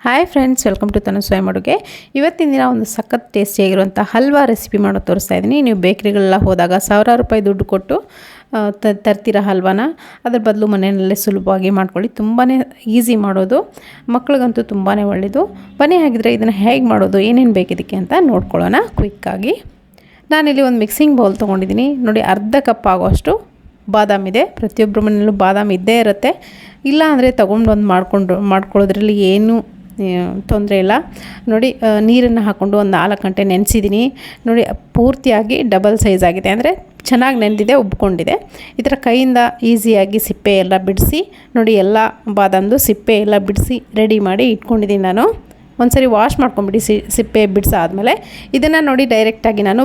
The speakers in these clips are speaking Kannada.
ಹಾಯ್ ಫ್ರೆಂಡ್ಸ್, ವೆಲ್ಕಮ್ ಟು ತನು ಸ್ವಯಂ ಅಡುಗೆ. ಇವತ್ತಿನ ದಿನ ಒಂದು ಸಖತ್ ಟೇಸ್ಟಿಯಾಗಿರುವಂಥ ಹಲ್ವಾ ರೆಸಿಪಿ ಮಾಡೋದು ತೋರಿಸ್ತಾ ಇದ್ದೀನಿ. ನೀವು ಬೇಕ್ರಿಗಳೆಲ್ಲ ಹೋದಾಗ ಸಾವಿರಾರು ರೂಪಾಯಿ ದುಡ್ಡು ಕೊಟ್ಟು ತರ್ತೀರ ಹಲ್ವಾನ. ಅದ್ರ ಬದಲು ಮನೆಯಲ್ಲೇ ಸುಲಭವಾಗಿ ಮಾಡ್ಕೊಳ್ಳಿ. ತುಂಬಾ ಈಸಿ ಮಾಡೋದು, ಮಕ್ಳಿಗಂತೂ ತುಂಬಾ ಒಳ್ಳೆಯದು. ಬನ್ನಿ ಹಾಗಿದ್ರೆ ಇದನ್ನು ಹೇಗೆ ಮಾಡೋದು, ಏನೇನು ಬೇಕಿದ್ದಕ್ಕೆ ಅಂತ ನೋಡ್ಕೊಳ್ಳೋಣ ಕ್ವಿಕ್ಕಾಗಿ. ನಾನಿಲ್ಲಿ ಒಂದು ಮಿಕ್ಸಿಂಗ್ ಬೌಲ್ ತೊಗೊಂಡಿದ್ದೀನಿ. ನೋಡಿ, ಅರ್ಧ ಕಪ್ ಆಗೋಷ್ಟು ಬಾದಾಮ್ ಇದೆ. ಪ್ರತಿಯೊಬ್ಬರ ಮನೆಯಲ್ಲೂ ಬಾದಾಮ್ ಇದ್ದೇ ಇರುತ್ತೆ. ಇಲ್ಲ ಅಂದರೆ ತೊಗೊಂಡು ಒಂದು ಮಾಡ್ಕೊಳ್ಳೋದ್ರಲ್ಲಿ ಏನು ತೊಂದರೆ ಇಲ್ಲ. ನೋಡಿ, ನೀರನ್ನು ಹಾಕ್ಕೊಂಡು ಒಂದು 4 ಗಂಟೆ ನೆನೆಸಿದ್ದೀನಿ. ನೋಡಿ, ಪೂರ್ತಿಯಾಗಿ ಡಬಲ್ ಸೈಜ್ ಆಗಿದೆ, ಅಂದರೆ ಚೆನ್ನಾಗಿ ನೆನೆದಿದೆ, ಉಬ್ಕೊಂಡಿದೆ. ಈ ಥರ ಕೈಯಿಂದ ಈಸಿಯಾಗಿ ಸಿಪ್ಪೆ ಎಲ್ಲ ಬಿಡಿಸಿ, ನೋಡಿ ಎಲ್ಲ ಬಾದಾಮ್ದು ಸಿಪ್ಪೆ ಎಲ್ಲ ಬಿಡಿಸಿ ರೆಡಿ ಮಾಡಿ ಇಟ್ಕೊಂಡಿದ್ದೀನಿ. ನಾನು ಒಂದ್ಸರಿ ವಾಶ್ ಮಾಡ್ಕೊಂಬಿಡಿ ಸಿಪ್ಪೆ ಬಿಡಿಸಾದ್ಮೇಲೆ. ಇದನ್ನು ನೋಡಿ ಡೈರೆಕ್ಟಾಗಿ ನಾನು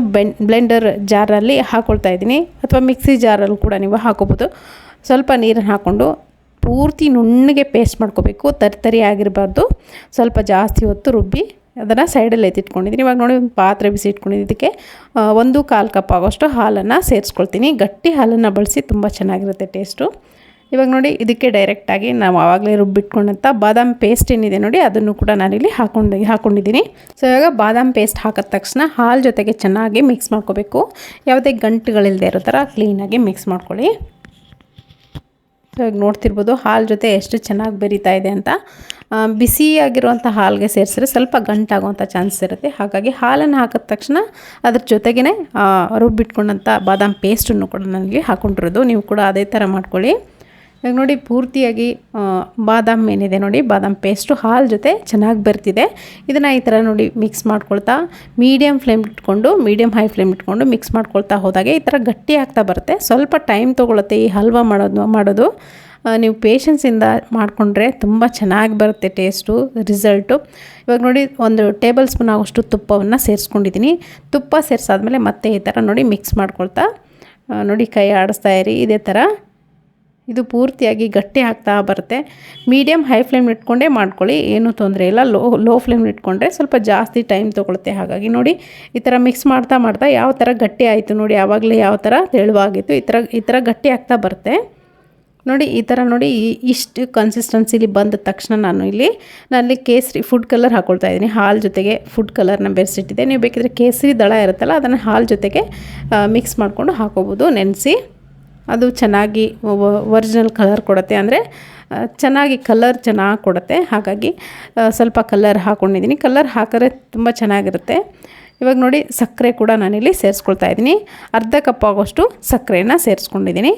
ಬ್ಲೆಂಡರ್ ಜಾರಲ್ಲಿ ಹಾಕ್ಕೊಳ್ತಾ ಇದ್ದೀನಿ, ಅಥವಾ ಮಿಕ್ಸಿ ಜಾರಲ್ಲಿ ಕೂಡ ನೀವು ಹಾಕೋಬೋದು. ಸ್ವಲ್ಪ ನೀರನ್ನು ಹಾಕ್ಕೊಂಡು ಪೂರ್ತಿ ನುಣ್ಣಗೆ ಪೇಸ್ಟ್ ಮಾಡ್ಕೋಬೇಕು. ತರಿ ಆಗಿರಬಾರ್ದು. ಸ್ವಲ್ಪ ಜಾಸ್ತಿ ಹೊತ್ತು ರುಬ್ಬಿ ಅದನ್ನು ಸೈಡಲ್ಲಿ ಎತ್ತಿಟ್ಕೊಂಡಿದ್ದೀನಿ. ಇವಾಗ ನೋಡಿ, ಒಂದು ಪಾತ್ರೆ ಬಿಸಿ ಇಟ್ಕೊಂಡಿದ್ದೀನಿ. ಇದಕ್ಕೆ 1/4 ಕಪ್ ಆಗೋಷ್ಟು ಹಾಲನ್ನು ಸೇರಿಸ್ಕೊಳ್ತೀನಿ. ಗಟ್ಟಿ ಹಾಲನ್ನು ಬಳಸಿ, ತುಂಬ ಚೆನ್ನಾಗಿರುತ್ತೆ ಟೇಸ್ಟು. ಇವಾಗ ನೋಡಿ, ಇದಕ್ಕೆ ಡೈರೆಕ್ಟಾಗಿ ನಾವು ಆವಾಗಲೇ ರುಬ್ಬಿಟ್ಕೊಂಡಂಥ ಬಾದಾಮ್ ಪೇಸ್ಟ್ ಏನಿದೆ ನೋಡಿ, ಅದನ್ನು ಕೂಡ ನಾನಿಲ್ಲಿ ಹಾಕ್ಕೊಂಡಿದ್ದೀನಿ. ಸೊ ಇವಾಗ ಬಾದಾಮ್ ಪೇಸ್ಟ್ ಹಾಕಿದ ತಕ್ಷಣ ಹಾಲು ಜೊತೆಗೆ ಚೆನ್ನಾಗಿ ಮಿಕ್ಸ್ ಮಾಡ್ಕೋಬೇಕು. ಯಾವುದೇ ಗಂಟುಗಳಿಲ್ಲದೆ ಇರೋ ಥರ ಕ್ಲೀನಾಗಿ ಮಿಕ್ಸ್ ಮಾಡ್ಕೊಳ್ಳಿ. ಸೊ ಇವಾಗ ನೋಡ್ತಿರ್ಬೋದು ಹಾಲು ಜೊತೆ ಎಷ್ಟು ಚೆನ್ನಾಗಿ ಬೆರೀತಾ ಇದೆ ಅಂತ. ಬಿಸಿಯಾಗಿರುವಂಥ ಹಾಲಿಗೆ ಸೇರಿಸಿದ್ರೆ ಸ್ವಲ್ಪ ಗಂಟಾಗುವಂಥ ಚಾನ್ಸಸ್ ಇರುತ್ತೆ. ಹಾಗಾಗಿ ಹಾಲನ್ನು ಹಾಕಿದ ತಕ್ಷಣ ಅದ್ರ ಜೊತೆಗೇ ರುಬ್ಬಿಟ್ಕೊಂಡಂಥ ಬಾದಾಮ್ ಪೇಸ್ಟನ್ನು ಕೂಡ ನನಗೆ ಹಾಕ್ಕೊಂಡಿರೋದು. ನೀವು ಕೂಡ ಅದೇ ಥರ ಮಾಡ್ಕೊಳ್ಳಿ. ಇವಾಗ ನೋಡಿ, ಪೂರ್ತಿಯಾಗಿ ಬಾದಾಮ್ ಏನಿದೆ ನೋಡಿ, ಬಾದಾಮ್ ಪೇಸ್ಟು ಹಾಲು ಜೊತೆ ಚೆನ್ನಾಗಿ ಬರ್ತಿದೆ. ಇದನ್ನು ಈ ಥರ ನೋಡಿ ಮಿಕ್ಸ್ ಮಾಡ್ಕೊಳ್ತಾ ಮೀಡಿಯಮ್ ಹೈ ಫ್ಲೇಮ್ ಇಟ್ಕೊಂಡು ಮಿಕ್ಸ್ ಮಾಡ್ಕೊಳ್ತಾ ಹೋದಾಗೆ ಈ ಥರ ಗಟ್ಟಿ ಆಗ್ತಾ ಬರುತ್ತೆ. ಸ್ವಲ್ಪ ಟೈಮ್ ತೊಗೊಳುತ್ತೆ ಈ ಹಲ್ವಾ ಮಾಡೋದು. ನೀವು ಪೇಷನ್ಸಿಂದ ಮಾಡಿಕೊಂಡ್ರೆ ತುಂಬ ಚೆನ್ನಾಗಿ ಬರುತ್ತೆ ಟೇಸ್ಟು, ರಿಸಲ್ಟು. ಇವಾಗ ನೋಡಿ, 1 ಟೇಬಲ್ ಸ್ಪೂನ್ ಆಗೋಷ್ಟು ತುಪ್ಪವನ್ನು ಸೇರಿಸ್ಕೊಂಡಿದ್ದೀನಿ. ತುಪ್ಪ ಸೇರಿಸಾದ್ಮೇಲೆ ಮತ್ತೆ ಈ ಥರ ನೋಡಿ ಮಿಕ್ಸ್ ಮಾಡ್ಕೊಳ್ತಾ ನೋಡಿ ಕೈ ಆಡಿಸ್ತಾ ಇರಿ. ಇದೇ ಥರ ಇದು ಪೂರ್ತಿಯಾಗಿ ಗಟ್ಟಿ ಆಗ್ತಾ ಬರುತ್ತೆ. ಮೀಡಿಯಮ್ ಹೈ ಫ್ಲೇಮ್ ಇಟ್ಕೊಂಡೇ ಮಾಡ್ಕೊಳ್ಳಿ, ಏನೂ ತೊಂದರೆ ಇಲ್ಲ. ಲೋ ಫ್ಲೇಮ್ ಇಟ್ಕೊಂಡ್ರೆ ಸ್ವಲ್ಪ ಜಾಸ್ತಿ ಟೈಮ್ ತೊಗೊಳುತ್ತೆ. ಹಾಗಾಗಿ ನೋಡಿ, ಈ ಥರ ಮಿಕ್ಸ್ ಮಾಡ್ತಾ ಯಾವ ಥರ ಗಟ್ಟಿ ಆಯಿತು ನೋಡಿ, ಆವಾಗಲೇ ಯಾವ ಥರ ತೆಳುವಾಗಿತ್ತು, ಈ ಥರ ಗಟ್ಟಿ ಆಗ್ತಾ ಬರುತ್ತೆ ನೋಡಿ. ಈ ಥರ ನೋಡಿ, ಇಷ್ಟು ಕನ್ಸಿಸ್ಟೆನ್ಸಿಲಿ ಬಂದ ತಕ್ಷಣ ನಾನಲ್ಲಿ ಕೇಸರಿ ಫುಡ್ ಕಲರ್ ಹಾಕ್ಕೊಳ್ತಾ ಇದ್ದೀನಿ. ಹಾಲು ಜೊತೆಗೆ ಫುಡ್ ಕಲರ್ನ ಬೆರೆಸಿಟ್ಟಿದ್ದೆ. ನೀವು ಬೇಕಿದ್ರೆ ಕೇಸರಿ ದಳ ಇರುತ್ತಲ್ಲ, ಅದನ್ನು ಹಾಲು ಜೊತೆಗೆ ಮಿಕ್ಸ್ ಮಾಡಿಕೊಂಡು ಹಾಕೋಬೋದು ನೆನೆಸಿ. ಅದು ಚೆನ್ನಾಗಿ ಒರಿಜಿನಲ್ ಕಲರ್ ಕೊಡುತ್ತೆ, ಅಂದರೆ ಚೆನ್ನಾಗಿ ಕೊಡುತ್ತೆ. ಹಾಗಾಗಿ ಸ್ವಲ್ಪ ಕಲರ್ ಹಾಕ್ಕೊಂಡಿದ್ದೀನಿ. ಕಲರ್ ಹಾಕಿದ್ರೆ ತುಂಬ ಚೆನ್ನಾಗಿರುತ್ತೆ. ಇವಾಗ ನೋಡಿ, ಸಕ್ಕರೆ ಕೂಡ ನಾನಿಲ್ಲಿ ಸೇರಿಸ್ಕೊಳ್ತಾ ಇದ್ದೀನಿ. ಅರ್ಧ ಕಪ್ ಆಗೋಷ್ಟು ಸಕ್ಕರೆಯನ್ನು ಸೇರಿಸ್ಕೊಂಡಿದ್ದೀನಿ.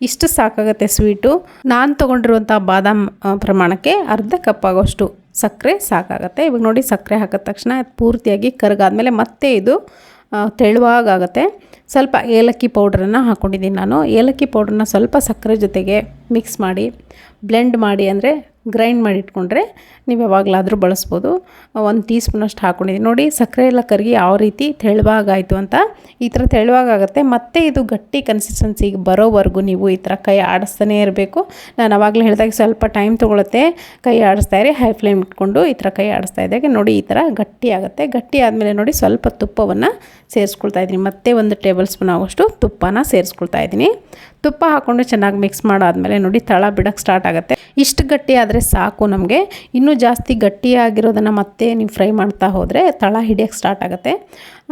ಇಷ್ಟು ಸಾಕಾಗುತ್ತೆ ಸ್ವೀಟು. ನಾನು ತೊಗೊಂಡಿರುವಂಥ ಬಾದಾಮ್ ಪ್ರಮಾಣಕ್ಕೆ ಅರ್ಧ ಕಪ್ ಆಗೋಷ್ಟು ಸಕ್ಕರೆ ಸಾಕಾಗುತ್ತೆ. ಇವಾಗ ನೋಡಿ, ಸಕ್ಕರೆ ಹಾಕಿದ ತಕ್ಷಣ ಪೂರ್ತಿಯಾಗಿ ಕರಗಾದ್ಮೇಲೆ ಮತ್ತೆ ಇದು ತೆಳುವಾಗುತ್ತೆ. ಸ್ವಲ್ಪ ಏಲಕ್ಕಿ ಪೌಡ್ರನ್ನು ಹಾಕ್ಕೊಂಡಿದ್ದೀನಿ ನಾನು. ಏಲಕ್ಕಿ ಪೌಡ್ರನ್ನ ಸ್ವಲ್ಪ ಸಕ್ಕರೆ ಜೊತೆಗೆ ಮಿಕ್ಸ್ ಮಾಡಿ ಬ್ಲೆಂಡ್ ಮಾಡಿ, ಅಂದರೆ ಗ್ರೈಂಡ್ ಮಾಡಿ ಇಟ್ಕೊಂಡ್ರೆ ನೀವು ಯಾವಾಗಲಾದರೂ ಬಳಸ್ಬೋದು. 1 ಟೀ ಸ್ಪೂನಷ್ಟು ಹಾಕ್ಕೊಂಡಿದ್ದೀನಿ. ನೋಡಿ, ಸಕ್ಕರೆ ಎಲ್ಲ ಕರಗಿ ಯಾವ ರೀತಿ ತೆಳುವಾಗಾಯಿತು ಅಂತ. ಈ ಥರ ತೆಳುವಾಗುತ್ತೆ. ಮತ್ತು ಇದು ಗಟ್ಟಿ ಕನ್ಸಿಸ್ಟೆನ್ಸಿಗೆ ಬರೋವರೆಗೂ ನೀವು ಈ ಥರ ಕೈ ಆಡಿಸ್ತಾನೇ ಇರಬೇಕು. ನಾನು ಆವಾಗಲೇ ಹೇಳಿದಾಗ ಸ್ವಲ್ಪ ಟೈಮ್ ತೊಗೊಳುತ್ತೆ. ಕೈ ಆಡಿಸ್ತಾ ಇರಿ, ಹೈ ಫ್ಲೇಮ್ ಇಟ್ಕೊಂಡು ಈ ಥರ ಕೈ ಆಡಿಸ್ತಾ ಇದ್ದಾಗ ನೋಡಿ ಈ ಥರ ಗಟ್ಟಿ ಆಗುತ್ತೆ. ಗಟ್ಟಿ ಆದಮೇಲೆ ನೋಡಿ, ಸ್ವಲ್ಪ ತುಪ್ಪವನ್ನು ಸೇರಿಸ್ಕೊಳ್ತಾ ಇದ್ದೀನಿ. ಮತ್ತೆ 1 ಟೇಬಲ್ ಸ್ಪೂನ್ ಆಗೋಷ್ಟು ತುಪ್ಪನ ಸೇರಿಸ್ಕೊಳ್ತಾ ಇದ್ದೀನಿ. ತುಪ್ಪ ಹಾಕ್ಕೊಂಡು ಚೆನ್ನಾಗಿ ಮಿಕ್ಸ್ ಮಾಡಾದಮೇಲೆ ನೋಡಿ, ತಳ ಬಿಡೋಕ್ಕೆ ಸ್ಟಾರ್ಟ್ ಆಗುತ್ತೆ. ಇಷ್ಟು ಗಟ್ಟಿ ಆದರೆ ಸಾಕು ನಮಗೆ. ಇನ್ನೂ ಜಾಸ್ತಿ ಗಟ್ಟಿಯಾಗಿರೋದನ್ನು ಮತ್ತೆ ನೀವು ಫ್ರೈ ಮಾಡ್ತಾ ಹೋದರೆ ತಳ ಹಿಡಿಯೋಕ್ಕೆ ಸ್ಟಾರ್ಟ್ ಆಗುತ್ತೆ.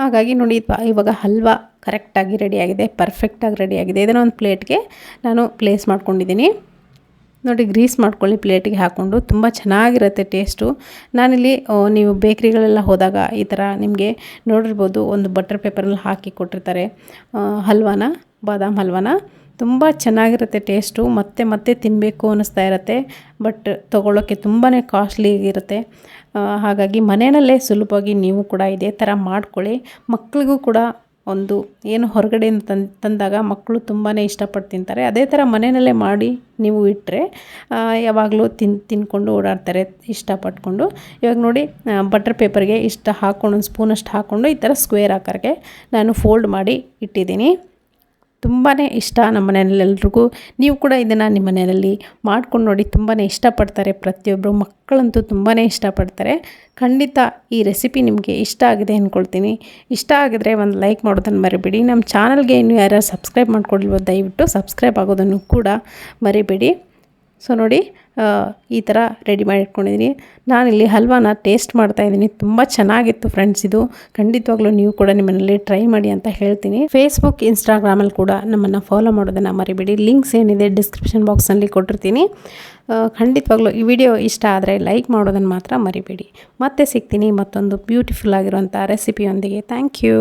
ಹಾಗಾಗಿ ನೋಡಿ, ಇವಾಗ ಹಲ್ವಾ ಕರೆಕ್ಟಾಗಿ ರೆಡಿಯಾಗಿದೆ, ಪರ್ಫೆಕ್ಟಾಗಿ ರೆಡಿಯಾಗಿದೆ. ಇದನ್ನು ಒಂದು ಪ್ಲೇಟ್ಗೆ ನಾನು ಪ್ಲೇಸ್ ಮಾಡ್ಕೊಂಡಿದ್ದೀನಿ. ನೋಡಿ, ಗ್ರೀಸ್ ಮಾಡ್ಕೊಳ್ಳಿ ಪ್ಲೇಟಿಗೆ ಹಾಕ್ಕೊಂಡು. ತುಂಬ ಚೆನ್ನಾಗಿರುತ್ತೆ ಟೇಸ್ಟು. ನಾನಿಲ್ಲಿ ನೀವು ಬೇಕ್ರಿಗಳೆಲ್ಲ ಹೋದಾಗ ಈ ಥರ ನಿಮಗೆ ನೋಡಿರ್ಬೋದು, ಒಂದು ಬಟರ್ ಪೇಪರಲ್ಲಿ ಹಾಕಿ ಕೊಟ್ಟಿರ್ತಾರೆ ಬಾದಾಮ್ ಹಲ್ವಾನ. ತುಂಬ ಚೆನ್ನಾಗಿರುತ್ತೆ ಟೇಸ್ಟು. ಮತ್ತೆ ತಿನ್ನಬೇಕು ಅನ್ನಿಸ್ತಾ ಇರುತ್ತೆ. ಬಟ್ ತೊಗೊಳ್ಳೋಕ್ಕೆ ತುಂಬಾ ಕಾಸ್ಟ್ಲಿ ಇರುತ್ತೆ. ಹಾಗಾಗಿ ಮನೆಯಲ್ಲೇ ಸುಲಭವಾಗಿ ನೀವು ಕೂಡ ಇದೇ ಥರ ಮಾಡ್ಕೊಳ್ಳಿ. ಮಕ್ಕಳಿಗೂ ಕೂಡ ಒಂದು ಏನು ಹೊರಗಡೆಯಿಂದ ತಂದಾಗ ಮಕ್ಕಳು ತುಂಬಾ ಇಷ್ಟಪಟ್ಟು ತಿಂತಾರೆ. ಅದೇ ಥರ ಮನೆಯಲ್ಲೇ ಮಾಡಿ ನೀವು ಇಟ್ಟರೆ ಯಾವಾಗಲೂ ತಿನ್ಕೊಂಡು ಓಡಾಡ್ತಾರೆ ಇಷ್ಟಪಟ್ಕೊಂಡು. ಇವಾಗ ನೋಡಿ, ಬಟರ್ ಪೇಪರ್ಗೆ ಇಷ್ಟು ಹಾಕ್ಕೊಂಡು 1 ಸ್ಪೂನಷ್ಟು ಹಾಕ್ಕೊಂಡು ಈ ಥರ ಸ್ಕ್ವೇರ್ ಆಕಾರಕ್ಕೆ ನಾನು ಫೋಲ್ಡ್ ಮಾಡಿ ಇಟ್ಟಿದ್ದೀನಿ. ತುಂಬಾ ಇಷ್ಟ ನಮ್ಮ ಮನೆಯಲ್ಲೆಲ್ರಿಗೂ. ನೀವು ಕೂಡ ಇದನ್ನು ನಿಮ್ಮ ಮನೆಯಲ್ಲಿ ಮಾಡ್ಕೊಂಡು ನೋಡಿ, ತುಂಬಾ ಇಷ್ಟಪಡ್ತಾರೆ ಪ್ರತಿಯೊಬ್ಬರು. ಮಕ್ಕಳಂತೂ ತುಂಬಾ ಇಷ್ಟಪಡ್ತಾರೆ. ಖಂಡಿತ ಈ ರೆಸಿಪಿ ನಿಮಗೆ ಇಷ್ಟ ಆಗಿದೆ ಅಂದ್ಕೊಳ್ತೀನಿ. ಇಷ್ಟ ಆಗಿದ್ರೆ ಒಂದು ಲೈಕ್ ಮಾಡೋದನ್ನು ಮರಿಬೇಡಿ. ನಮ್ಮ ಚಾನಲ್ಗೆ ಇನ್ನೂ ಯಾರು ಸಬ್ಸ್ಕ್ರೈಬ್ ಮಾಡ್ಕೊಳ್ಳಿಲ್ವೋ ದಯವಿಟ್ಟು ಸಬ್ಸ್ಕ್ರೈಬ್ ಆಗೋದನ್ನು ಕೂಡ ಮರಿಬೇಡಿ. ಸೊ ನೋಡಿ ಈ ಥರ ರೆಡಿ ಮಾಡಿ ಇಟ್ಕೊಂಡಿದ್ದೀನಿ. ನಾನಿಲ್ಲಿ ಹಲ್ವಾನ ಟೇಸ್ಟ್ ಮಾಡ್ತಾಯಿದ್ದೀನಿ. ತುಂಬ ಚೆನ್ನಾಗಿತ್ತು ಫ್ರೆಂಡ್ಸ್. ಇದು ಖಂಡಿತವಾಗ್ಲೂ ನೀವು ಕೂಡ ನಿಮ್ಮನೇಲಿ ಟ್ರೈ ಮಾಡಿ ಅಂತ ಹೇಳ್ತೀನಿ. ಫೇಸ್ಬುಕ್, ಇನ್ಸ್ಟಾಗ್ರಾಮಲ್ಲಿ ಕೂಡ ನಮ್ಮನ್ನು ಫಾಲೋ ಮಾಡೋದನ್ನು ಮರಿಬೇಡಿ. ಲಿಂಕ್ಸ್ ಏನಿದೆ ಡಿಸ್ಕ್ರಿಪ್ಷನ್ ಬಾಕ್ಸಲ್ಲಿ ಕೊಟ್ಟಿರ್ತೀನಿ. ಖಂಡಿತವಾಗ್ಲೂ ಈ ವಿಡಿಯೋ ಇಷ್ಟ ಆದರೆ ಲೈಕ್ ಮಾಡೋದನ್ನು ಮಾತ್ರ ಮರಿಬೇಡಿ. ಮತ್ತೆ ಸಿಗ್ತೀನಿ ಮತ್ತೊಂದು ಬ್ಯೂಟಿಫುಲ್ ಆಗಿರುವಂಥ ರೆಸಿಪಿಯೊಂದಿಗೆ. Thank you.